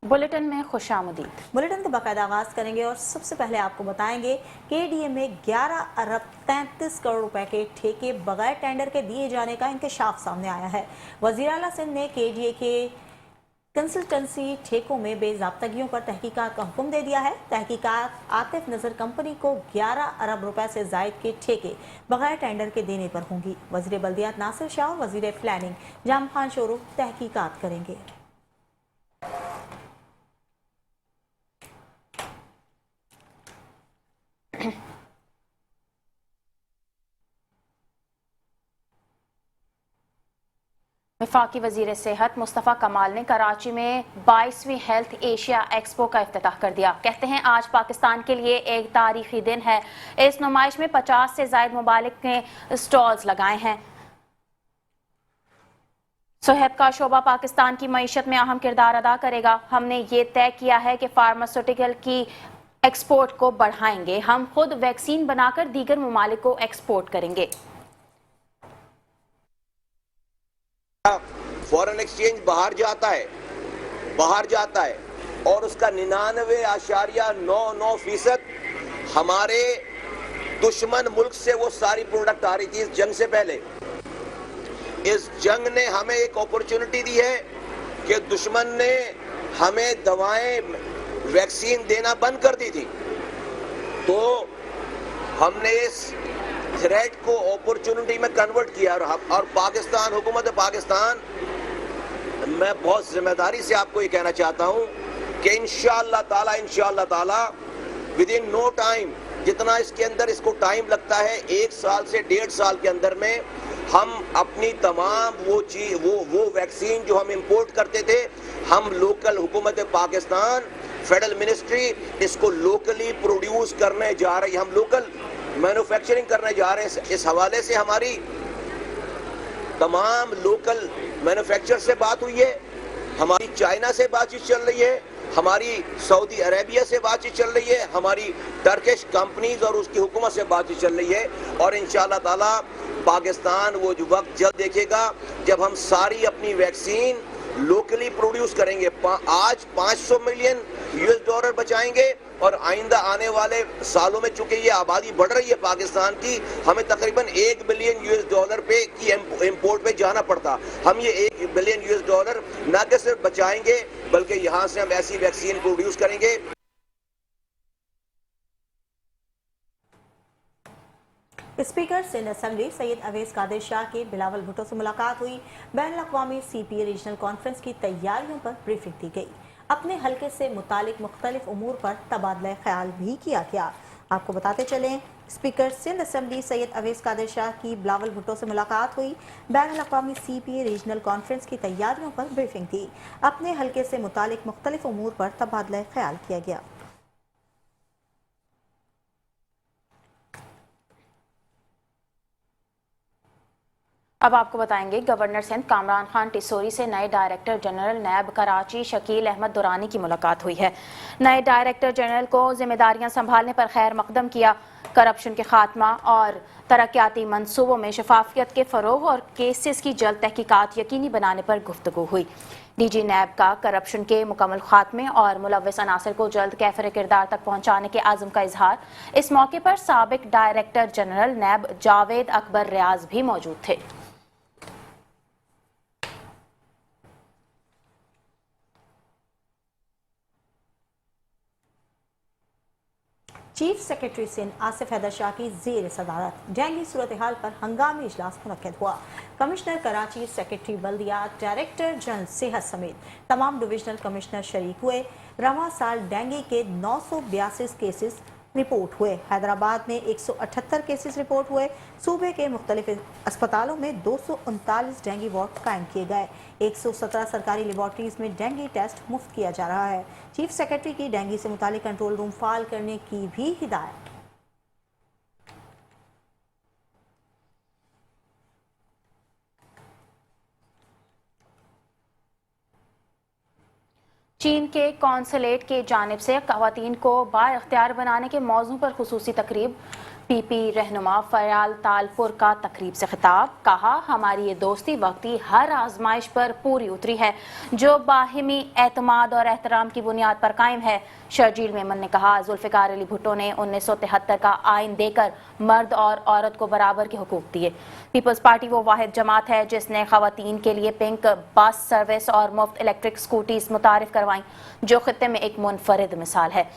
Bulletin में खुशामदीद। Bulletin का बाकायदा आगाज करेंगे और सबसे पहले आपको बताएंगे केडीए में 11 अरब 33 करोड़ रुपए के ठेके बगैर टेंडर के दिए जाने का इंकशाफ सामने आया है। वजीर आला सिंध ने केडीए के कंसल्टेंसी ठेकों में बेजाब्तगियों पर तहकीकात का हुक्म दे दिया है। तहकीकात आतिफ नजर कंपनी को 11 अरब रुपए से जायद के ठेके बगैर टेंडर के देने पर होंगी। वजीर बल्दियात नासिर शाह और वजीर प्लानिंग जाम खान शोरू तहकीकात करेंगे। वफाकी वजीर सेहत मुस्तफ़ा कमाल ने कराची में 22वीं हेल्थ एशिया एक्सपो का इफ्तिताह कर दिया। कहते हैं आज पाकिस्तान के लिए एक तारीखी दिन है। इस नुमाइश में 50 से ज़ायद मुमालिक ने स्टॉल्स लगाए हैं। सेहत का शोबा पाकिस्तान की मईशत में अहम किरदार अदा करेगा। हमने ये तय किया है कि फार्मास्यूटिकल की एक्सपोर्ट को बढ़ाएंगे। हम खुद वैक्सीन बनाकर दीगर मुमालिक को एक्सपोर्ट करेंगे। फॉरेन एक्सचेंज बाहर जाता है और उसका 99.99% हमारे दुश्मन मुल्क से वो सारी प्रोडक्ट आ रही थी इस जंग से पहले। इस जंग ने हमें एक अपॉर्चुनिटी दी है कि दुश्मन ने हमें दवाएं वैक्सीन देना बंद कर दी थी, तो हमने इस थ्रेट को अपॉर्चुनिटी में कन्वर्ट किया और पाकिस्तान, हुकूमत पाकिस्तान, मैं बहुत जिम्मेदारी से आपको ये कहना चाहता हूँ कि इंशाअल्लाह ताला विद इन नो टाइम, जितना इसके अंदर इसको टाइम लगता है 1 साल से 1.5 साल के अंदर में, हम अपनी तमाम वो वैक्सीन जो हम इंपोर्ट करते थे, हम लोकल हुकूमत पाकिस्तान फेडरल मिनिस्ट्री इसको लोकली प्रोड्यूस करने जा रही है। हम लोकल मैन्युफैक्चरिंग करने जा रहे हैं। इस हवाले से हमारी तमाम लोकल मैन्युफैक्चरर से बात हुई है, हमारी चाइना से बातचीत चल रही है, हमारी सऊदी अरेबिया से बातचीत चल रही है, हमारी टर्किश कंपनीज और उसकी हुकूमत से बातचीत चल रही है। और इंशाअल्लाह ताला पाकिस्तान वो जो वक्त जल्द देखेगा जब हम सारी अपनी वैक्सीन लोकली प्रोड्यूस करेंगे। आज 500 मिलियन US$ बचाएंगे और आइंदा आने वाले सालों में चूंकि ये आबादी बढ़ रही है पाकिस्तान की, हमें तकरीबन 1 बिलियन US$ पे की इंपोर्ट पे जाना पड़ता। हम ये 1 बिलियन US$ न कि सिर्फ बचाएंगे बल्कि यहाँ से हम ऐसी वैक्सीन प्रोड्यूस करेंगे। स्पीकर सिंध असेंबली सैयद अवैस कादिर शाह की बिलावल भुट्टो से मुलाकात हुई। बैनुल-अक़वामी CPA रीजनल कॉन्फ्रेंस की तैयारियों पर ब्रीफिंग दी गई। अपने हल्के से मुतालिक मुख्तलिफ उमूर पर तबादला ख्याल भी किया गया। आपको बताते चलें, स्पीकर सिंध असेंबली सैयद अवैस कादिर शाह की बिलावल भुट्टो से मुलाकात हुई। बैनुल-अक़वामी CPA रीजनल कॉन्फ्रेंस की तैयारियों पर ब्रीफिंग दी। अपने हल्के से मुतालिक मुख्तलिफ उमूर पर तबादला ख्याल किया गया। अब आपको बताएंगे, गवर्नर सिंध कामरान खान टिसोरी से नए डायरेक्टर जनरल नैब कराची शकील अहमद दुरानी की मुलाकात हुई है। नए डायरेक्टर जनरल को जिम्मेदारियां संभालने पर खैर मकदम किया। करप्शन के खात्मा और तरक्याती मंसूबों में शफाफियत के फरोग और केसेस की जल्द तहकीकात यकीनी बनाने पर गुफ्तगू हुई। DG नैब का करप्शन के मुकम्मल खात्मे और मुलव्वस अनासर को जल्द कैफर किरदार तक पहुंचाने के आज़म का इजहार। इस मौके पर साबिक डायरेक्टर जनरल नैब जावेद अकबर रियाज भी मौजूद थे। चीफ सेक्रेटरी सिंध आसिफ हैदर शाह की ज़ेर सदारत डेंगू सूरत हाल पर हंगामी इजलास मुनक्किद हुआ। कमिश्नर कराची, सेक्रेटरी बल्दियात, डायरेक्टर जनरल सेहत समेत तमाम डिविजनल कमिश्नर शरीक हुए। रवां साल डेंगू के 982 केसेस रिपोर्ट हुए। हैदराबाद में 178 केसेस रिपोर्ट हुए। सूबे के मुख्तलिफ अस्पतालों में 239 डेंगू वार्ड कायम किए गए। 117 सरकारी लेबॉर्ट्रीज में डेंगू टेस्ट मुफ्त किया जा रहा है। चीफ सेक्रेटरी की डेंगू से मुतालिक कंट्रोल रूम फाल करने की भी हिदायत। चीन के कौंसलेट की जानिब से ख़वातीन को बाइख्तियार बनाने के मौजू पर खुसूसी तकरीब। PP रहनुमा फयाल तालपुर का तकरीब से खिताब, कहा हमारी ये दोस्ती वक्ती हर आजमाइश पर पूरी उतरी है जो बाहिमी एतमाद और एहतराम की बुनियाद पर कायम है। शर्जील मेमन ने कहा जुल्फिकार अली भुट्टो ने 1973 का आइन देकर मर्द और औरत को बराबर के हुकूक दिए। पीपल्स पार्टी वो वाहिद जमात है जिसने खवातीन के लिए पिंक बस सर्विस और मुफ्त इलेक्ट्रिक स्कूटीज मुतारिफ करवाई जो खित्ते में एक मुनफरिद मिसाल है।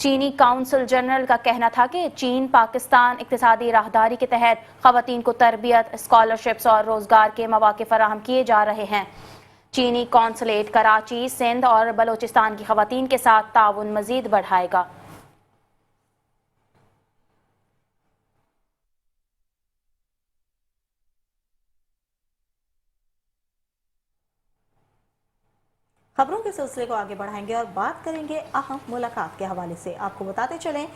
चीनी काउंसिल जनरल का कहना था कि चीन पाकिस्तान इक्तिसादी राहदारी के तहत खवातीन को तरबियत, स्कॉलरशिप्स और रोजगार के मौके फराहम किए जा रहे हैं। चीनी कौंसलेट कराची, सिंध और बलोचिस्तान की खवातीन के साथ ताउन मजीद बढ़ाएगा। खबरों के सिलसिले को आगे बढ़ाएंगे और बात करेंगे अहम मुलाकात के हवाले से। आपको बताते चलें,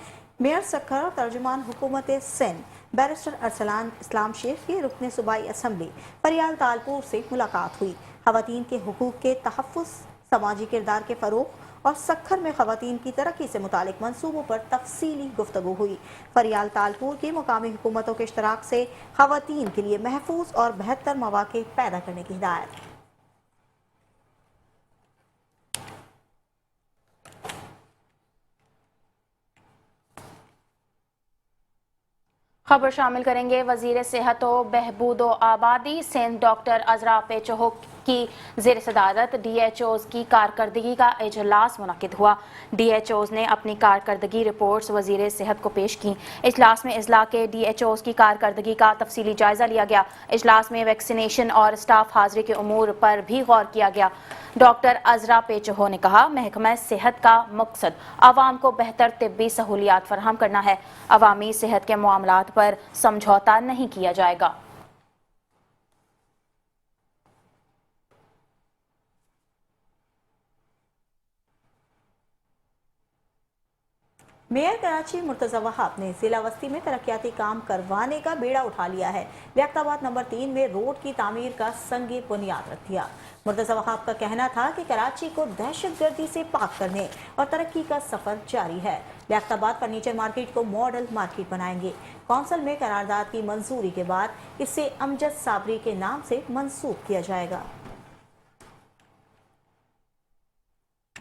मेयर सक्खर और तर्जुमान हुकूमत सिंध बैरिस्टर अरसलान इस्लाम शेख की रुकने सूबाई असम्बली फरियाल तालपुर से मुलाकात हुई। खवातीन के हुकूक के तहफ़्फ़ुज़, समाजी किरदार के फ़रोग़ और सक्खर में खवातीन की तरक्की से मुतालिक मंसूबों पर तफसीली गुफ्तगू हुई। फरियाल तालपुर की मुकामी हुकूमतों के इश्तराक से खवातीन के लिए महफूज और बेहतर मौक़े पैदा करने की हिदायत। खबर शामिल करेंगे वजीर सेहत व बहबूद आबादी सिंध डॉक्टर अजरा पेचहो की ज़ेर सदारत DHOs की कारकर्दगी का इजलास मुनक़िद हुआ। DHOs ने अपनी कारकर्दगी रिपोर्ट्स वजीर सेहत को पेश की। इजलास में अजला के DHOs की कारकर्दगी का तफसीली जायजा लिया गया। इजलास में वैक्सीनेशन और स्टाफ हाजिरी के उमूर पर भी गौर किया गया। डॉक्टर अजरा पेचहो ने कहा महकमा सेहत का मकसद आवाम को बेहतर तिब्बी सहूलियात फराहम करना है। अवामी सेहत के मामलात पर समझौता नहीं किया जाएगा। मेयर कराची मुर्तज़ा वहाब ने जिला वस्ती में तरक्याती काम करवाने का बेड़ा उठा लिया है। लियाकताबाद नंबर 3 में रोड की तामीर का संगे बुनियाद रख दिया। मुर्तज़ा वहाब का कहना था कि कराची को दहशतगर्दी से पाक करने और तरक्की का सफर जारी है। लियाकताबाद फर्नीचर मार्केट को मॉडल मार्केट बनाएंगे। कौंसिल में करारदाद की मंजूरी के बाद इसे अमजद साबरी के नाम से मंसूब किया जाएगा।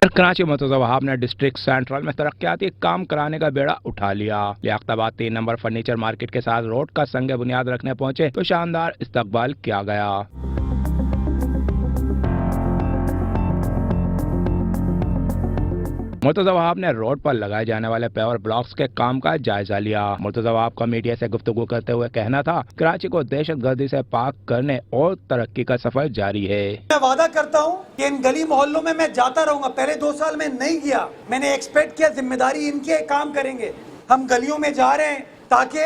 कराची मुर्तज़ा वहाब ने डिस्ट्रिक्ट सेंट्रल में तरक्याती काम कराने का बेड़ा उठा लिया। लियाकताबाद 3 नंबर फर्नीचर मार्केट के साथ रोड का संग बुनियाद रखने पहुंचे तो शानदार इस्तकबाल किया गया। मुर्तज़ा वहाब ने रोड पर लगाए जाने वाले पेवर ब्लॉक्स के काम का जायजा लिया। मुर्तज़ा वहाब का मीडिया से गुफ्तगू करते हुए कहना था कराची को दहशतगर्दी से पाक करने और तरक्की का सफर जारी है। मैं वादा करता हूँ कि इन गली मोहल्लों में मैं जाता रहूंगा। पहले 2 साल में नहीं गया, मैंने एक्सपेक्ट किया जिम्मेदारी इनके काम करेंगे। हम गलियों में जा रहे हैं ताकि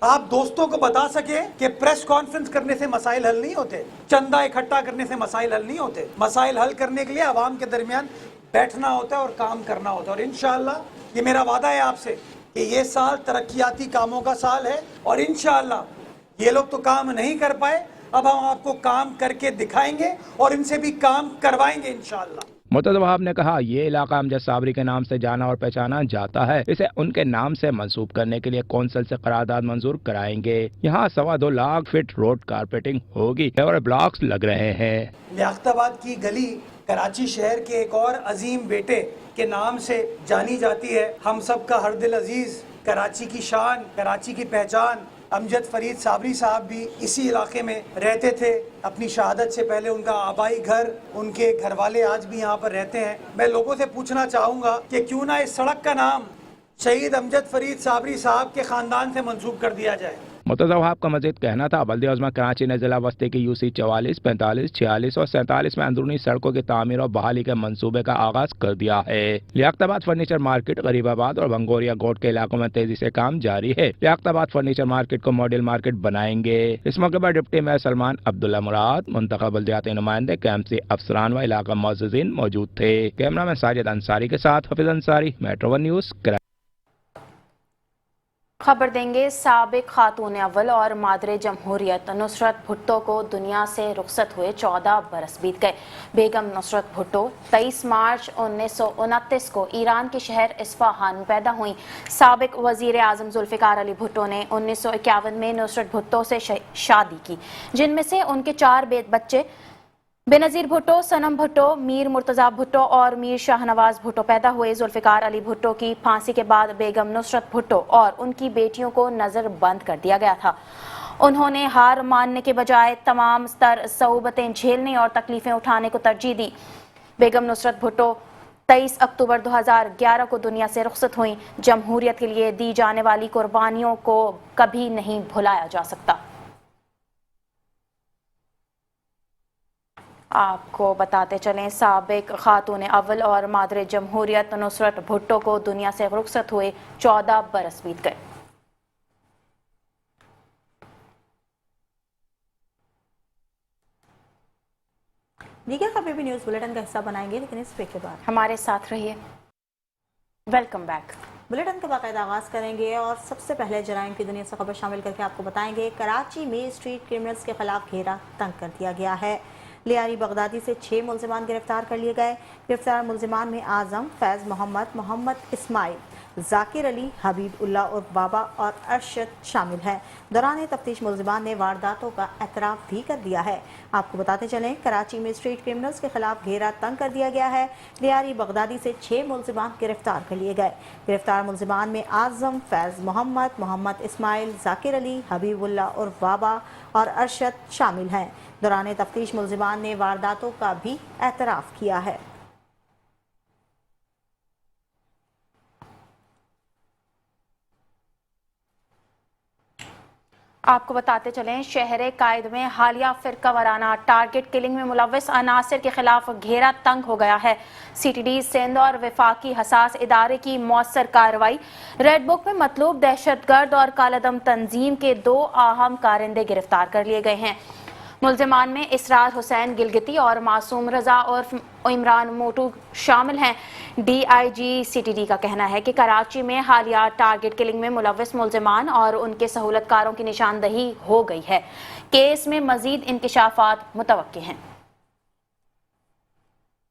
आप दोस्तों को बता सके कि प्रेस कॉन्फ्रेंस करने से मसाइल हल नहीं होते, चंदा इकट्ठा करने से मसाइल हल नहीं होते। मसाइल हल करने के लिए आवाम के दरमियान बैठना होता है और काम करना होता है। और इंशाअल्लाह ये मेरा वादा है आपसे कि ये साल तरक्याती कामों का साल है और इंशाअल्लाह ये लोग तो काम नहीं कर पाए, अब हम आपको काम करके दिखाएंगे और इनसे भी काम करवाएंगे इंशाअल्लाह। मुर्तज़ा वहाब ने कहा ये इलाका अमजद साबरी के नाम से जाना और पहचाना जाता है, इसे उनके नाम से मंसूब करने के लिए कौंसिल से करारदाद मंजूर कराएंगे। यहाँ 2.25 लाख फीट रोड कारपेटिंग होगी और ब्लॉक्स लग रहे हैं। लियाकताबाद की गली कराची शहर के एक और अजीम बेटे के नाम से जानी जाती है। हम सब का हर दिल अजीज, कराची की शान, कराची की पहचान अमजद फरीद साबरी साहब भी इसी इलाके में रहते थे। अपनी शहादत से पहले उनका आबाई घर, उनके घर वाले आज भी यहाँ पर रहते हैं। मैं लोगों से पूछना चाहूँगा कि क्यों ना इस सड़क का नाम शहीद अमजद फरीद साबरी साहब के ख़ानदान से मंसूब कर दिया जाए। मुर्तज़ा वहाब का मज़ीद कहना था बल्दिया उज़्मा कराची ने जिला वस्ती की UC 44, 45, 46 और 47 में अंदरूनी सड़कों की तामीर और बहाली के मंसूबे का आगाज कर दिया है। लियाकताबाद फर्नीचर मार्केट, गरीबाबाद और भंगोरिया गोट के इलाकों में तेजी से काम जारी है। लियाकताबाद फर्नीचर मार्केट को मॉडल मार्केट बनाएंगे। इस मौके पर डिप्टी मेयर सलमान अब्दुल्ला मुराद, मुंतखब बल्दियाती नुमाइंदे, KMC अफसरान व इलाका मुअज़्ज़िज़ीन मौजूद थे। कैमरा मैन साजिद अंसारी के साथ हफीज अंसारी, मेट्रो 1 न्यूज़। खबर देंगे साबिक खातून अव्वल और मादरे जमहूरियत नुसरत भुट्टो को दुनिया से रुखसत हुए 14 बरस बीत गए। बेगम नुसरत भुट्टो 23 मार्च 1929 को ईरान के शहर इस्फहान में पैदा हुई। साबिक वजीर आजम जुल्फिकार अली भुट्टो ने 1951 में नुसरत भुट्टो से शादी की, जिनमें से उनके 4 बच्चे बेनजीर भुट्टो, सनम भुट्टो, मीर मुर्तजा भुट्टो और मीर शाहनवाज भुट्टो पैदा हुए। जुल्फिकार अली भुट्टो की फांसी के बाद बेगम नुसरत भुट्टो और उनकी बेटियों को नजर बंद कर दिया गया था। उन्होंने हार मानने के बजाय तमाम स्तर सऊबतें झेलने और तकलीफें उठाने को तरजीह दी। बेगम नुसरत भुट्टो 23 अक्टूबर 2011 को दुनिया से रुखसत हुई। जमहूरियत के लिए दी जाने वाली कुर्बानियों को कभी नहीं भुलाया जा सकता। आपको बताते चलें, साबिक खातून अव्वल और मादरे जमहूरियत नुसरत भुट्टो को दुनिया से रुखसत हुए 14 बरस बीत गए। दीगर खबरें भी न्यूज़ बुलेटिन का हिस्सा बनाएंगे, लेकिन इस ब्रेक के बाद हमारे साथ रहिए। Welcome back. बुलेटिन का बाकायदा आगाज करेंगे और सबसे पहले जराइम की दुनिया से खबर शामिल करके आपको बताएंगे कराची में स्ट्रीट क्रिमिनल्स के खिलाफ घेरा तंग कर दिया गया है। लियारी बगदादी से 6 मुलजिमान गिरफ्तार कर लिए गए। गिरफ्तार मुलजिमान में आजम, फैज़ मोहम्मद, मोहम्मद इस्माइल, जाकिर अली, हबीब उल्लाह और बाबा और अरशद शामिल हैं। दौरान तफ्तीश मुलजिमान ने वारदातों का एतराफ़ भी कर दिया है। आपको बताते चलें, कराची में स्ट्रीट क्रिमिनल्स के खिलाफ घेरा तंग कर दिया गया है। लियारी बगदादी से 6 मुलजिमान गिरफ्तार कर लिए गए। गिरफ्तार मुलजिमान में आजम, फैज़ मोहम्मद, मोहम्मद इस्माइल, जाकिर अली, हबीब उल्लाह और बाबा और अरशद शामिल हैं। दौरान तफ्तीश मुलजिमान ने वारदातों का भी एतराफ़ किया है। आपको बताते चलें, शहर कायद में हालिया फिरका वाराना टारगेट किलिंग में मुलव्वस अनासिर के खिलाफ घेरा तंग हो गया है। CTD सिंध और वफाकी हसास इदारे की मौसर कार्रवाई। रेड बुक में मतलूब दहशतगर्द और कालादम तंजीम के 2 अहम कारिंदे गिरफ्तार कर लिए गए हैं। मुलजिमान में इसरार हुसैन गिलगिती और मासूम रजा और इमरान मोटू शामिल हैं। DIG CTD का कहना है कि कराची में हालिया टारगेट किलिंग में मुलव्वस मुलजिमान और उनके सहूलतकारों की निशानदही हो गई है। केस में मजीद इंकशाफात मुतवक्के हैं।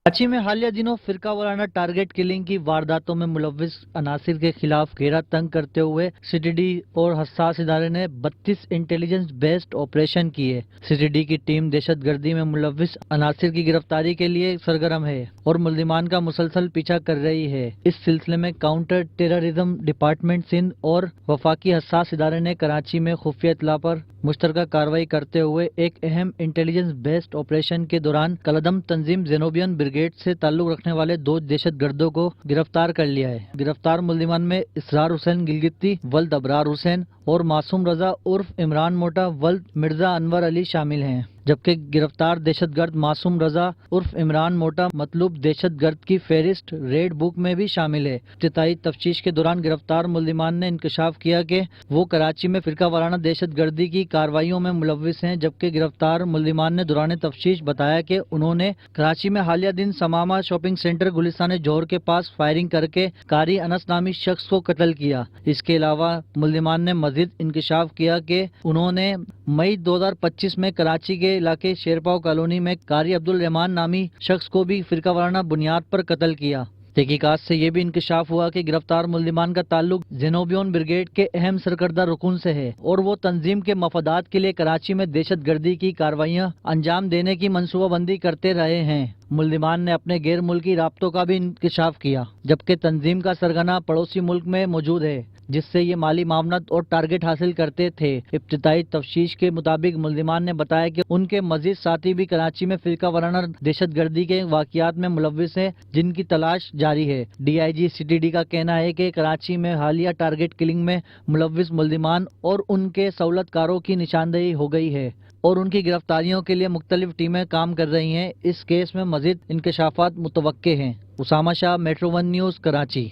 कराची में हालिया दिनों फिरका वाराना टारगेट किलिंग की वारदातों में मुलव्विस अनासिर के खिलाफ घेरा तंग करते हुए CTD और हसास इदारे ने 32 इंटेलिजेंस बेस्ड ऑपरेशन किए। CTD की टीम दहशतगर्दी में मुलव्विस अनासिर की गिरफ्तारी के लिए सरगर्म है और मुलजिमान का मुसलसल पीछा कर रही है। इस सिलसिले में काउंटर टेररिज्म डिपार्टमेंट सिंध और वफाकी हसास इदारे ने कराची में खुफिया इत्तला पर मुश्तरका कार्रवाई करते हुए एक अहम इंटेलिजेंस बेस्ड ऑपरेशन के दौरान कलदम तंजीम जेनोबियन ब्रिगेड से ताल्लुक रखने वाले 2 दहशतगर्दों को गिरफ्तार कर लिया है। गिरफ्तार मुलजिमान में इसरार हुसैन गिलगिती वल्द अबरार हुसैन और मासूम रजा उर्फ इमरान मोटा वल्द मिर्जा अनवर अली शामिल हैं, जबकि गिरफ्तार दहशतगर्द मासूम रजा उर्फ इमरान मोटा मतलूब दहशतगर्द की फेरिस्ट रेड बुक में भी शामिल है। इब्तिदाई तफ्तीश के दौरान गिरफ्तार मुलजिमान ने इंकशाफ किया कि वो कराची में फिरका वाराना दहशतगर्दी की कार्रवाइयों में मुलव्विस हैं, जबकि गिरफ्तार मुलजिमान ने दौरान तफ्तीश बताया कि उन्होंने कराची में हालिया दिन समामा शॉपिंग सेंटर गुलिस्तान जोहर के पास फायरिंग करके कारी अनस नामी शख्स को कत्ल किया। इसके अलावा मुलजिमान ने मजीद इंकशाफ किया कि उन्होंने मई 2025 में कराची के इलाके शेरपाव कॉलोनी में कारी अब्दुल रहमान नामी शख्स को भी फिरका वाराना बुनियाद पर कत्ल किया। तहकीकात से यह भी इंकशाफ हुआ कि गिरफ्तार मुलजिमान का ताल्लुक जेनोबियन ब्रिगेड के अहम सरकर्दा रुकन से है और वो तंजीम के मफादात के लिए कराची में दहशतगर्दी की कार्रवाइयां अंजाम देने की मनसूबाबंदी करते रहे हैं। मुलजिमान ने अपने गैर मुल्की राब्तों का भी इंकशाफ किया, जबकि तंजीम का सरगना पड़ोसी मुल्क में मौजूद है, जिससे ये माली मामलत और टारगेट हासिल करते थे। इब्तिदाई तफ्तीश के मुताबिक मुलजिमान ने बताया कि उनके मजीद साथी भी कराची में फिरका वाराना दहशतगर्दी के वाक़ियात में मुलव्विस हैं, जिनकी तलाश जारी है। DIG CTD का कहना है कि कराची में हालिया टारगेट किलिंग में मुलव्विस मुलजिमान और उनके सहूलतकारों की निशानदेही हो गई है और उनकी गिरफ्तारियों के लिए मुख्तलिफ टीमें काम कर रही हैं। इस केस में मजीद इंकशाफात मुतवक्के हैं। Usama Shah, metro 1 news, Karachi.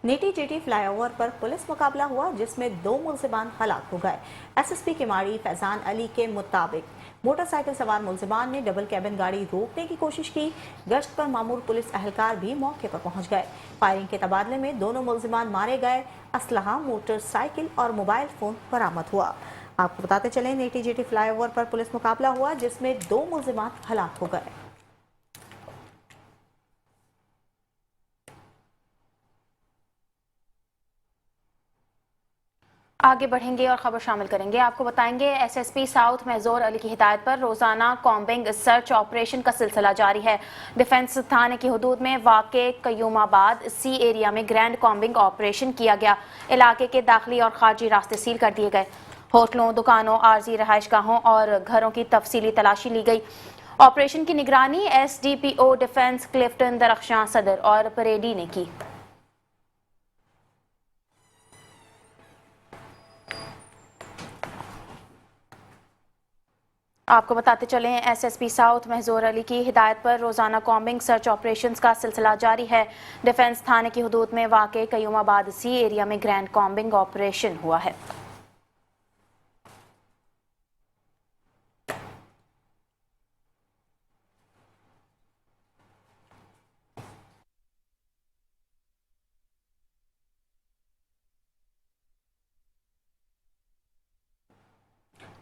Native jetty flyover पर पुलिस मुकाबला हुआ जिसमें 2 मुल्जिमान हलाक हो गए। एसएसपी किमाड़ी फैजान अली के मुताबिक मोटरसाइकिल सवार मुल्जिमान ने डबल कैबिन गाड़ी रोकने की कोशिश की। गश्त पर मामूर पुलिस एहलकार भी मौके पर पहुंच गए। फायरिंग के तबादले में दोनों मुल्जिमान मारे गए। असलहा, मोटरसाइकिल और मोबाइल फोन बरामद हुआ। आपको बताते चलें, नेटी जेटी फ्लाईओवर पर पुलिस मुकाबला हुआ जिसमें 2 मुल्जिमान हलाक हो गए। आगे बढ़ेंगे और खबर शामिल करेंगे। आपको बताएंगे एसएसपी साउथ महजूर अली की हिदायत पर रोजाना कॉम्बिंग सर्च ऑपरेशन का सिलसिला जारी है। डिफेंस थाने की हदूद में वाक़े कयूमाबाद सी एरिया में ग्रैंड कॉम्बिंग ऑपरेशन किया गया। इलाके के दाखिली और खारजी रास्ते सील कर दिए गए। होटलों, दुकानों, आरजी रहायशगाहों और घरों की तफसीली तलाशी ली गई। ऑपरेशन की निगरानी एसडीपीओ डिफेंस क्लिफ्टन दरख्शां सदर और परेडी ने की। आपको बताते चलें, एसएसपी साउथ महजूर अली की हिदायत पर रोजाना कॉम्बिंग सर्च ऑपरेशंस का सिलसिला जारी है। डिफेंस थाने की हदूद में वाक़े कयूमाबाद सी एरिया में ग्रैंड कॉम्बिंग ऑपरेशन हुआ है।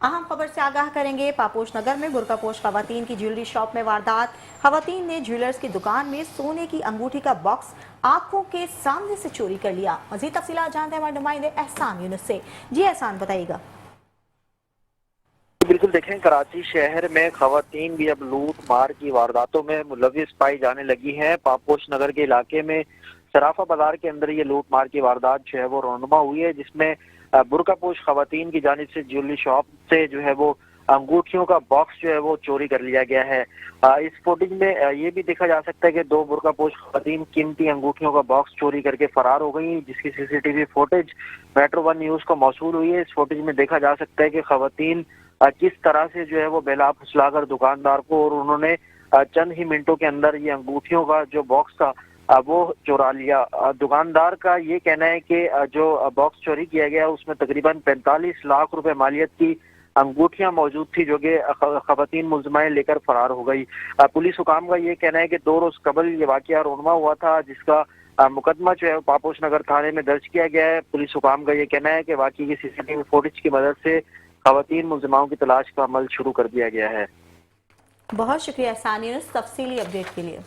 अहम खबर से आगाह करेंगे। पापोश नगर में बुर्कापोश खवातीन की ज्वेलरी शॉप में वारदात। खवातीन ने ज्वेलर्स की दुकान में सोने की अंगूठी का बॉक्स आंखों के सामने से चोरी कर लिया। मजीद तफसीलात जानते हैं हमारे नुमाइंदे एहसान यूनुस से। जी एहसान, बताइएगा। बिल्कुल, देखें, कराची शहर में खवातीन भी अब लूट मार की वारदातों में मुलविस पाई जाने लगी हैं। पापोश नगर के इलाके में सराफा बाजार के अंदर ये लूट मार की वारदात जो है वो रोनुमा हुई है, जिसमें बुर्कापोश खवातीन की जानिब से ज्वेलरी शॉप से जो है वो अंगूठियों का बॉक्स जो है वो चोरी कर लिया गया है। इस फुटेज में ये भी देखा जा सकता है कि 2 बुर्कापोश खवातीन कीमती अंगूठियों का बॉक्स चोरी करके फरार हो गई, जिसकी सीसीटीवी फुटेज मेट्रो 1 न्यूज को मौसूल हुई है। इस फुटेज में देखा जा सकता है कि खवातीन किस तरह से जो है वो बेला फुसलाकर दुकानदार को, और उन्होंने चंद ही मिनटों के अंदर ये अंगूठियों का जो बॉक्स था वो चुरा लिया। दुकानदार का ये कहना है कि जो बॉक्स चोरी किया गया उसमें तकरीबन 45 लाख रुपए मालियत की अंगूठियां मौजूद थी, जो कि खवातीन मुलजमाएं लेकर फरार हो गई। पुलिस हुकाम का ये कहना है कि 2 रोज कबल ये वाकया रोनमा हुआ था, जिसका मुकदमा जो है पापोश नगर थाने में दर्ज किया गया है। पुलिस हुकाम का ये कहना है कि वाकई की सीसीटीवी फुटेज की मदद से खवातीन मुलजमाओं की तलाश का अमल शुरू कर दिया गया है। बहुत शुक्रिया एहसान यूनुस तफसीली अपडेट के लिए।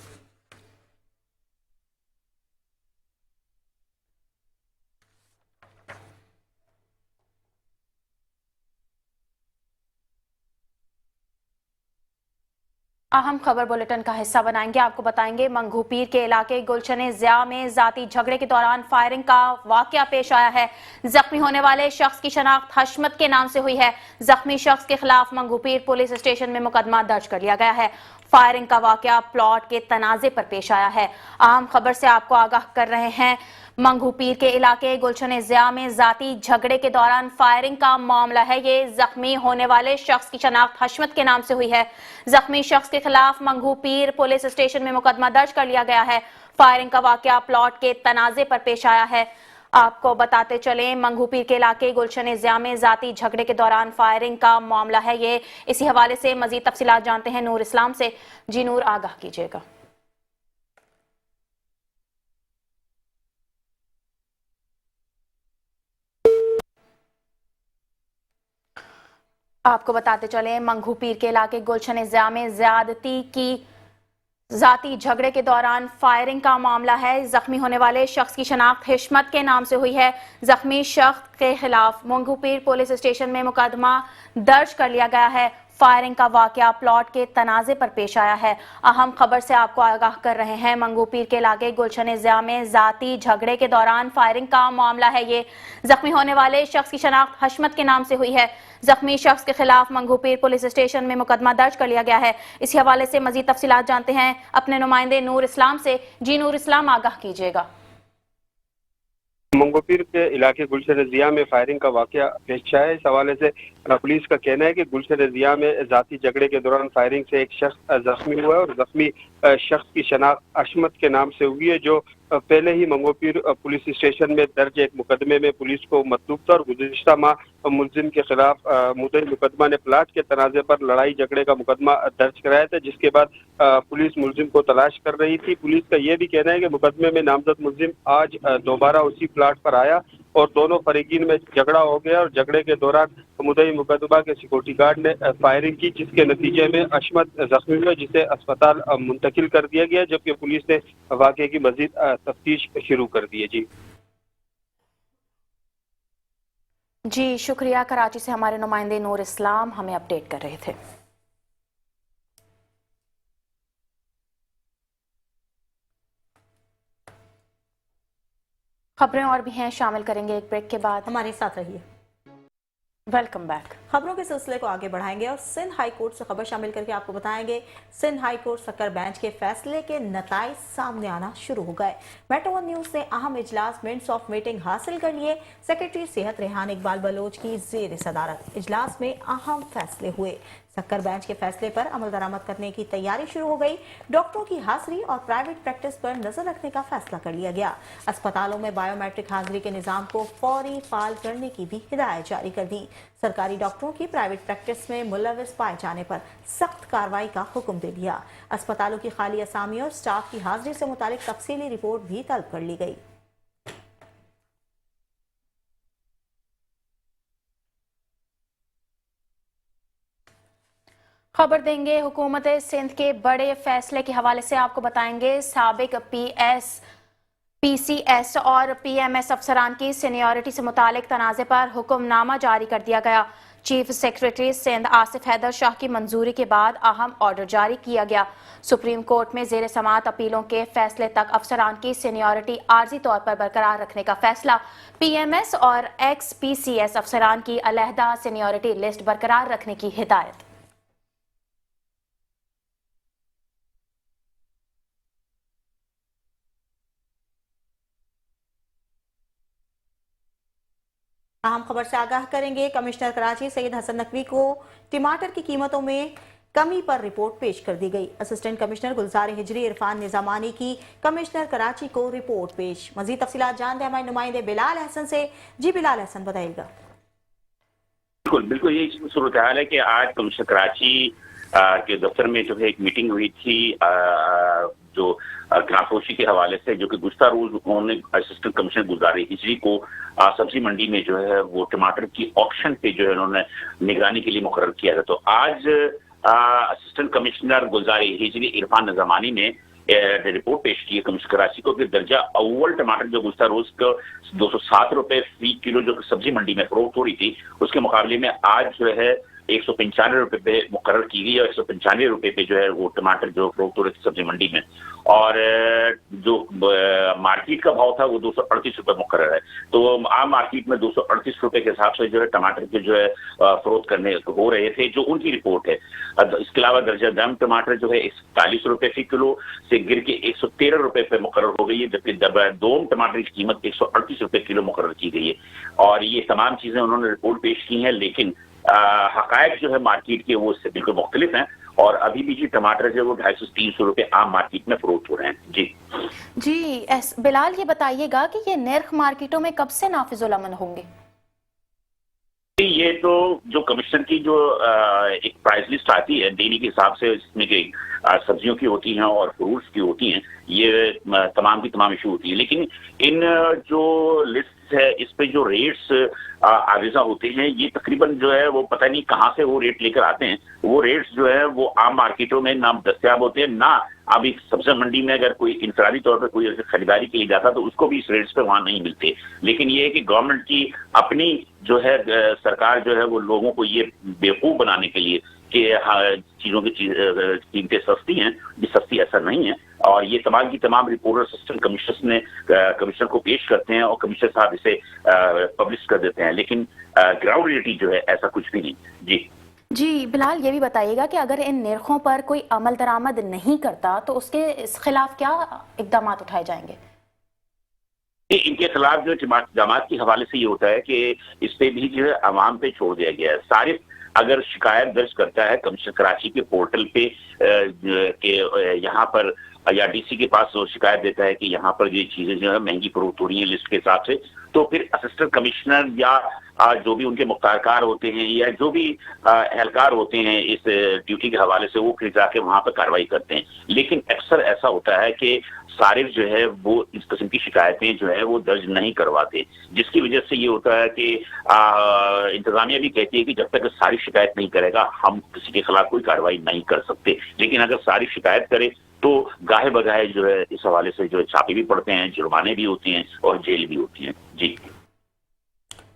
अहम खबर बुलेटिन का हिस्सा बनाएंगे। आपको बताएंगे, मंगू पीर के इलाके गुलशन ज़िया में जाती झगड़े के दौरान फायरिंग का वाकया पेश आया है। जख्मी होने वाले शख्स की शनाख्त हशमत के नाम से हुई है। जख्मी शख्स के खिलाफ मंगू पीर पुलिस स्टेशन में मुकदमा दर्ज कर लिया गया है। फायरिंग का वाकया प्लॉट के तनाजे पर पेश आया है। अहम खबर से आपको आगाह कर रहे हैं, मंगू पीर के इलाके गुलशन ज़िया में जाती झगड़े के दौरान फायरिंग का मामला है। ये जख्मी होने वाले शख्स की शनाख्त हशमत के नाम से हुई है। जख्मी शख्स के खिलाफ मंगू पीर पुलिस स्टेशन में मुकदमा दर्ज कर लिया गया है। फायरिंग का वाकया प्लॉट के तनाजे पर पेश आया है। आपको बताते चलें, मंगू पीर के इलाके गुलशन ज़िया में जाती झगड़े के दौरान फायरिंग का मामला है ये। इसी हवाले से मजीद तफसीलात जानते हैं नूर इस्लाम से। जी नूर, आगाह कीजिएगा। आपको बताते चलें, मंगू पीर के इलाके गुलशन ज़िया में ज्यादती की जाती झगड़े के दौरान फायरिंग का मामला है। जख्मी होने वाले शख्स की शनाख्त हिशमत के नाम से हुई है। जख्मी शख्स के खिलाफ मंगू पीर पुलिस स्टेशन में मुकदमा दर्ज कर लिया गया है। फायरिंग का वाकया प्लॉट के तनाजे पर पेश आया है। अहम खबर से आपको आगाह कर रहे हैं, मंगू पीर के इलाके गुलशन ज़िया में जाती झगड़े के दौरान फायरिंग का मामला है ये। जख्मी होने वाले शख्स की शनाख्त हशमत के नाम से हुई है। जख्मी शख्स के खिलाफ मंगू पीर पुलिस स्टेशन में मुकदमा दर्ज कर लिया गया है। इसी हवाले से मजीद तफसीलात जानते हैं अपने नुमाइंदे नूर इस्लाम से। जी नूर इस्लाम, आगाह कीजिएगा। मंगू पीर के इलाके गुलशन ज़िया में फायरिंग का वाकया पेश आया है। इस हवाले से पुलिस का कहना है कि गुलशन ज़िया में जाती झगड़े के दौरान फायरिंग से एक शख्स जख्मी हुआ है और जख्मी शख्स की शनाख्त हशमत के नाम से हुई है, जो पहले ही मंगोपीर पुलिस स्टेशन में दर्ज एक मुकदमे में पुलिस को मतलूब था और गुज़िश्ता माह मुलजिम के खिलाफ मुद्दई मुकदमा ने प्लाट के तनाज़े पर लड़ाई झगड़े का मुकदमा दर्ज कराया था, जिसके बाद पुलिस मुलजिम को तलाश कर रही थी। पुलिस का यह भी कहना है कि मुकदमे में नामजद मुलजिम आज दोबारा उसी प्लाट पर आया और दोनों फरीकीन में झगड़ा हो गया और झगड़े के दौरान मुद्दई मुकदमा के सिक्योरिटी गार्ड ने फायरिंग की, जिसके नतीजे में अशमत जख्मी हुए, जिसे अस्पताल मुंतकिल कर दिया गया, जबकि पुलिस ने वाक़े की मज़ीद तफ्तीश शुरू कर दी है। जी शुक्रिया। कराची से हमारे नुमाइंदे नूर इस्लाम हमें अपडेट कर रहे थे। खबरें और भी हैं, शामिल करेंगे एक ब्रेक के बाद। हमारे साथ रहिए। Welcome back. खबरों के सिलसिले को आगे बढ़ाएंगे और सिंध हाई कोर्ट से खबर शामिल करके आपको बताएंगे सिंध हाई कोर्ट सक्कर बेंच के फैसले के नताइज सामने आना शुरू हो गए। मेट्रो वन न्यूज ने अहम इजलास मिनट्स ऑफ मीटिंग हासिल कर लिए। सेक्रेटरी सेहत रेहान इकबाल बलोच की जेर सदारत इजलास में अहम फैसले हुए। सक्कर बेंच के फैसले पर अमल दरामद करने की तैयारी शुरू हो गई। डॉक्टरों की हाजिरी और प्राइवेट प्रैक्टिस पर नजर रखने का फैसला कर लिया गया। अस्पतालों में बायोमेट्रिक हाजिरी के निजाम को फौरी फाल करने की भी हिदायत जारी कर दी। सरकारी डॉक्टरों की प्राइवेट प्रैक्टिस में मुलविस पाए जाने पर सख्त कार्रवाई का हुक्म दे दिया। अस्पतालों की खाली असामी और स्टाफ की हाजिरी से मुतालिक तफसीली रिपोर्ट भी तलब कर ली गई। खबर देंगे हुकूमत सिंध के बड़े फैसले के हवाले से। आपको बताएंगे साबिक पीसीएस और पीएमएस अफसरान की सीनियरिटी से मुतालिक तनाज़े पर हुक्मनामा जारी कर दिया गया। चीफ सेक्रेटरी सिंध आसिफ हैदर शाह की मंजूरी के बाद अहम ऑर्डर जारी किया गया। सुप्रीम कोर्ट में जेर समाअत अपीलों के फैसले तक अफसरान की सीनियरिटी आर्जी तौर पर बरकरार रखने का फैसला। पीएमएस और एक्स पीसीएस अफसरान की अलहदा सीनियरिटी लिस्ट बरकरार रखने की हिदायत। अहम खबर से आगाह करेंगे। कमिश्नर कराची सईद हसन नकवी को टमाटर की कीमतों में कमी पर रिपोर्ट पेश कर दी गई। असिस्टेंट कमिश्नर गुलजार हिजरी इरफान निजामानी की कमिश्नर कराची को रिपोर्ट पेश। मजीद तफसीलात जानते हैं हमारे नुमाइंदे बिलाल अहसन से। जी बिलाल अहसन, बताइएगा। बिल्कुल यही सूरत हाल है कि आज कमिश्नर कराची के दफ्तर में जो है एक मीटिंग हुई थी जो ग्राफरोशी के हवाले से, जो कि गुज़श्ता रोज उन्होंने असिस्टेंट कमिश्नर गुलजार हिजरी को सब्जी मंडी में जो है वो टमाटर की ऑक्शन पे जो है उन्होंने निगरानी के लिए मुकर्रर किया था। तो आज असिस्टेंट कमिश्नर गुलजार हिजरी इरफान निजामानी ने रिपोर्ट पेश की है कमिश्नर कराची को कि दर्जा अव्वल टमाटर जो गुज़श्ता रोज का 207 रुपए फी किलो जो सब्जी मंडी में फरोख्त हो रही थी, उसके मुकाबले में आज जो है 195 रुपए पे मुकर्रर की गई और 195 रुपए पे जो है वो टमाटर जो फरोख्त हो रहे थे सब्जी मंडी में, और जो मार्केट का भाव था वो 238 रुपए मुकर्रर है। तो आम मार्केट में 238 रुपए के हिसाब से जो है टमाटर के जो है फरोख्त करने हो रहे थे, जो उनकी रिपोर्ट है। इसके अलावा दर्जा दम टमाटर जो है 41 रुपए फी किलो से गिर के 113 रुपए पे मुकर्रर हो गई है, जबकि दोम टमाटर की कीमत 138 रुपए किलो मुकर्रर की गई है। और ये तमाम चीजें उन्होंने रिपोर्ट पेश की हैं, लेकिन हकायक जो है मार्केट के वो इससे बिल्कुल मुख्तलिफ हैं और अभी भी जो टमाटर जो है वो 250-300 रुपए आम मार्केट में फरोख्त हो रहे हैं। जी बिलाल, ये बताइएगा कि ये नर्ख मार्केटों में कब से नाफिजुल अमल होंगे? ये तो जो कमिश्नर की जो एक प्राइस लिस्ट आती है डेली के हिसाब से, इसमें सब्जियों की होती हैं और फ्रूट्स की होती हैं, ये तमाम की तमाम इशू होती है। लेकिन इन जो लिस्ट है इस पे जो रेट्स आविजा होते हैं, ये तकरीबन जो है वो पता नहीं कहाँ से वो रेट लेकर आते हैं। वो रेट्स जो है वो आम मार्केटों में ना दस्तयाब होते हैं, ना अभी सब्जी मंडी में अगर कोई इंफरादी तौर पर कोई खरीदारी के लिए जाता तो उसको भी इस रेट्स पे वहां नहीं मिलते। लेकिन ये है कि गवर्नमेंट की अपनी जो है सरकार जो है वो लोगों को ये बेवकूफ बनाने के लिए कि चीजों की कीमतें सस्ती हैं, ये सस्ती ऐसा नहीं है। और ये तमाम की तमाम रिपोर्ट असिस्टेंट कमिश्नर को पेश करते हैं और कमिश्नर साहब इसे पब्लिश कर देते हैं, लेकिन ग्राउंड रियलिटी जो है ऐसा कुछ भी नहीं। जी बिलाल, ये भी बताइएगा कि अगर इन निर्खों पर कोई अमल दरामद नहीं करता तो उसके खिलाफ क्या इकदाम उठाए जाएंगे? इनके खिलाफ जो जमात के हवाले से ये होता है कि इस पे भी जो है अवाम पे छोड़ दिया गया है। सारिफ अगर शिकायत दर्ज करता है कमिश्नर कराची के पोर्टल पे के यहाँ पर या डीसी के पास वो शिकायत देता है कि यहाँ पर ये चीजें जो है महंगी फरोख्त हो रही हैं लिस्ट के हिसाब से, तो फिर असिस्टेंट कमिश्नर या जो भी उनके मुख्तारकार होते हैं या जो भी एहलकार होते हैं इस ड्यूटी के हवाले से, वो फिर जाके वहां पर कार्रवाई करते हैं। लेकिन अक्सर ऐसा होता है कि सारिफ जो है वो इस किस्म की शिकायतें जो है वो दर्ज नहीं करवाते, जिसकी वजह से ये होता है कि इंतजामिया भी कहती है कि जब तक सारिफ शिकायत नहीं करेगा हम किसी के खिलाफ कोई कार्रवाई नहीं कर सकते। लेकिन अगर सारिफ शिकायत करे तो गाहे बगाहे जो है इस हवाले से जो है छापे भी पड़ते हैं, जुर्माने भी होते हैं और जेल भी होती है। जी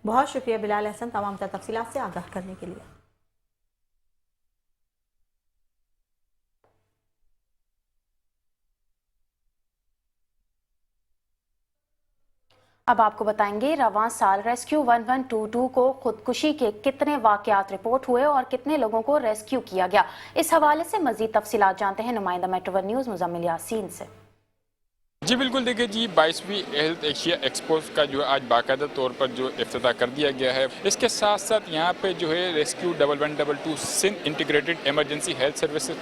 बहुत शुक्रिया बिलाल अहसन तमाम तफसीलात से आगाह करने के लिए। अब आपको बताएंगे रवां साल रेस्क्यू 1122 को खुदकुशी के कितने वाकयात रिपोर्ट हुए और कितने लोगों को रेस्क्यू किया गया। इस हवाले से मजीद तफसीलात जानते हैं नुमाइंदा metro one news Muzammil Yasin से। जी बिल्कुल, देखिए जी 22वीं हेल्थ एशिया एक्सपोज का जो है आज बाकायदा तौर पर जो इफ्तिताह कर दिया गया है। इसके साथ साथ यहाँ पे जो है rescue 1122 Sindh integrated emergency health services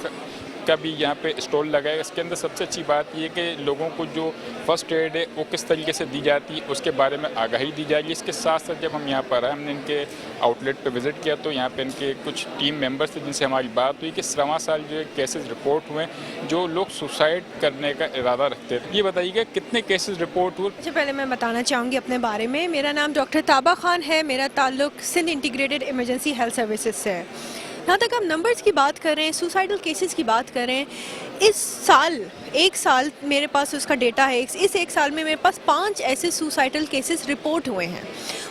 का भी यहाँ पे स्टॉल लगा है। इसके अंदर सबसे अच्छी बात ये कि लोगों को जो फर्स्ट एड है वो किस तरीके से दी जाती है उसके बारे में आगाही दी जाएगी। इसके साथ साथ जब हम यहाँ पर आए, हमने इनके आउटलेट पे विज़िट किया तो यहाँ पे इनके कुछ टीम मेंबर्स थे जिनसे हमारी बात हुई कि रवां साल जो है केसेस रिपोर्ट हुए जो लोग सुसाइड करने का इरादा रखते थे। ये बताइएगा कितने केसेस रिपोर्ट हुए? सबसे पहले मैं बताना चाहूँगी अपने बारे में। मेरा नाम डॉक्टर ताबा खान है। मेरा ताल्लुक Sindh integrated emergency health services से है। यहाँ तक हम नंबर्स की बात करें, सुसाइडल केसेस की बात करें, इस साल एक साल मेरे पास उसका डेटा है। इस एक साल में मेरे पास 5 ऐसे सुसाइडल केसेस रिपोर्ट हुए हैं।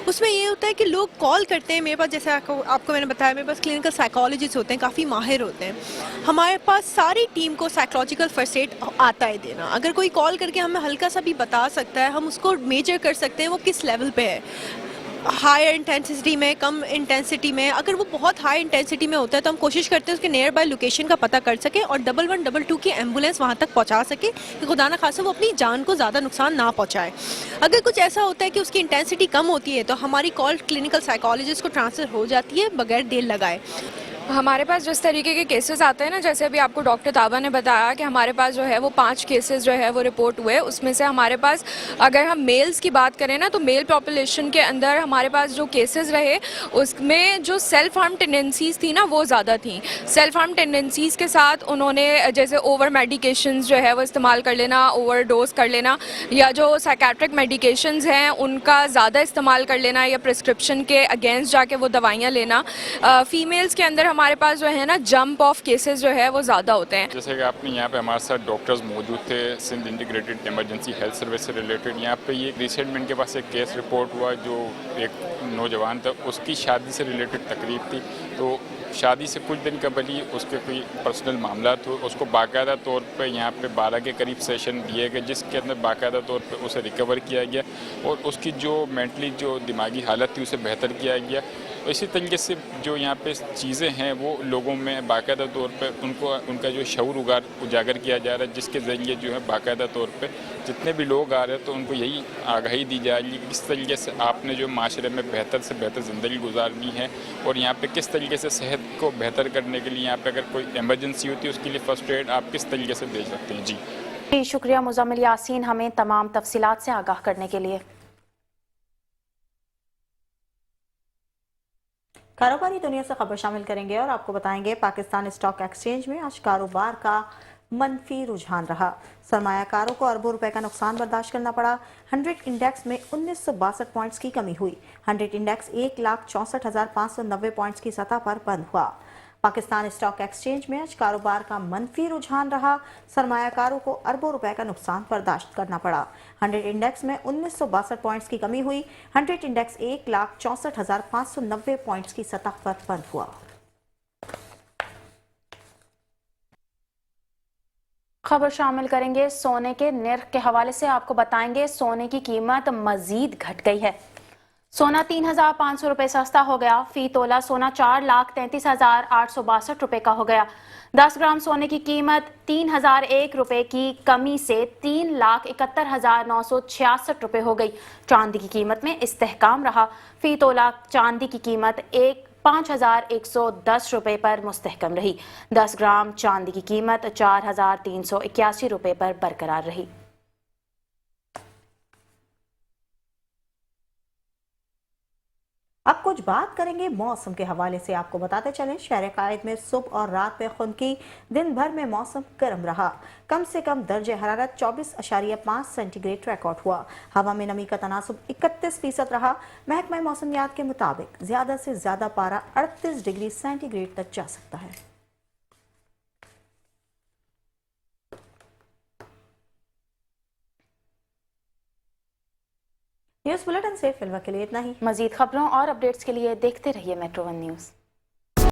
उसमें ये होता है कि लोग कॉल करते हैं मेरे पास, जैसे आपको मैंने बताया मेरे पास क्लिनिकल साइकोलॉजिस्ट होते हैं, काफ़ी माहिर होते हैं। हमारे पास सारी टीम को साइकोलॉजिकल फर्स्ट एड आता है देना। अगर कोई कॉल करके हमें हल्का सा भी बता सकता है, हम उसको मेजर कर सकते हैं वो किस लेवल पे है, हायर इंटेंसिटी में, कम इंटेंसिटी में। अगर वो बहुत हाई इंटेंसिटी में होता है तो हम कोशिश करते हैं उसके नियर बाय लोकेशन का पता कर सकें और 1122 की एम्बुलेंस वहाँ तक पहुँचा सके कि खुदा न खासा वो अपनी जान को ज़्यादा नुकसान ना पहुँचाए। अगर कुछ ऐसा होता है कि उसकी इंटेंसिटी कम होती है तो हमारी कॉल क्लिनिकल साइकोलॉजिस्ट को ट्रांसफ़र हो जाती है बगैर देर लगाए। हमारे पास जिस तरीके के केसेस आते हैं ना, जैसे अभी आपको डॉक्टर ताबा ने बताया कि हमारे पास जो है वो 5 केसेस जो है वो रिपोर्ट हुए। उसमें से हमारे पास अगर हम मेल्स की बात करें ना तो मेल पॉपुलेशन के अंदर हमारे पास जो केसेस रहे उसमें जो सेल्फ हार्म टेंडेंसीज़ थी ना वो ज़्यादा थी। सेल्फ हार्म टेंडेंसीज़ के साथ उन्होंने जैसे ओवर मेडिकेशंस जो है वो इस्तेमाल कर लेना, ओवर डोज कर लेना, या जो साइकेट्रिक मेडिकेशंस हैं उनका ज़्यादा इस्तेमाल कर लेना या प्रिस्क्रिप्शन के अगेंस्ट जाके वो दवाइयाँ लेना। फीमेल्स के अंदर हमारे पास जो है ना जंप ऑफ केसेस जो है वो ज़्यादा होते हैं। जैसे कि आपने यहाँ पे हमारे साथ डॉक्टर्स मौजूद थे Sindh integrated emergency health service से रिलेटेड। यहाँ पे ये रिसेंट में इनके पास एक केस रिपोर्ट हुआ जो एक नौजवान था, उसकी शादी से रिलेटेड तकरीब थी। तो शादी से कुछ दिन कबल ही उसके कोई पर्सनल मामला थे, उसको बाकायदा तौर पे यहाँ पे 12 के करीब सेशन दिए गए जिसके अंदर बाकायदा तौर पे उसे रिकवर किया गया और उसकी जो मेंटली जो दिमागी हालत थी उसे बेहतर किया गया। इसी तरीके से जो यहाँ पे चीज़ें हैं वो लोगों में बाकायदा तौर पे उनका जो शऊर उजागर किया जा रहा है, जिसके ज़रिए जो है बाकायदा तौर पे जितने भी लोग आ रहे हैं तो उनको यही आगाही दी जा रही है किस तरीके से आपने जो माशरे में बेहतर से बेहतर ज़िंदगी गुजारनी है और यहाँ पे किस तरीके से सेहत को बेहतर करने के लिए यहाँ पे अगर कोई इमरजेंसी होती है उसके लिए फ़र्स्ट एड आप किस तरीके से दे सकते हैं। जी शुक्रिया मुजम्मिल यासीन हमें तमाम तफसीलात से आगाह करने के लिए। कारोबारी दुनिया से खबर शामिल करेंगे और आपको बताएंगे पाकिस्तान स्टॉक एक्सचेंज में आज कारोबार का मनफी रुझान रहा। सरमायाकारों को अरबों रुपए का नुकसान बर्दाश्त करना पड़ा। 100 इंडेक्स में 1962 पॉइंट्स की कमी हुई। 100 इंडेक्स 1,64,590 पॉइंट्स की सतह पर बंद हुआ। पाकिस्तान स्टॉक एक्सचेंज में आज कारोबार का मनफी रुझान रहा। सरमायाकारों को अरबों रुपए का नुकसान बर्दाश्त करना पड़ा। 100 इंडेक्स में 1962 पॉइंट्स की कमी हुई। 100 इंडेक्स 1,64,590 पॉइंट्स की सतह पर बंद हुआ। खबर शामिल करेंगे सोने के निर्ख के हवाले से। आपको बताएंगे सोने की कीमत मजीद घट गई है। सोना 3,500 रुपये सस्ता हो गया। फी तोला सोना 4,33,862 रुपये का हो गया। 10 ग्राम सोने की कीमत 3,001 रुपये की कमी से 3,71,966 रुपये हो गई। चांदी की कीमत में इस्तेहकाम रहा। फी तोला चांदी की कीमत 1 5,110 रुपए पर मुस्तहकम रही। 10 ग्राम चांदी की कीमत 4,381 रुपए पर बरकरार रही। अब कुछ बात करेंगे मौसम के हवाले से। आपको बताते चलें, शहर कायद में सुबह और रात में खुनकी, दिन भर में मौसम गर्म रहा। कम से कम दर्जे हरारत 24.5 सेंटीग्रेड रिकॉर्ड हुआ। हवा में नमी का तनासुब 31% रहा। महकमा मौसमियात के मुताबिक ज्यादा से ज्यादा पारा 38 डिग्री सेंटीग्रेड तक जा सकता है। न्यूज़ बुलेटिन से फिलहाल के लिए इतना ही। मजीद खबरों और अपडेट्स के लिए देखते रहिए मेट्रो 1 न्यूज़।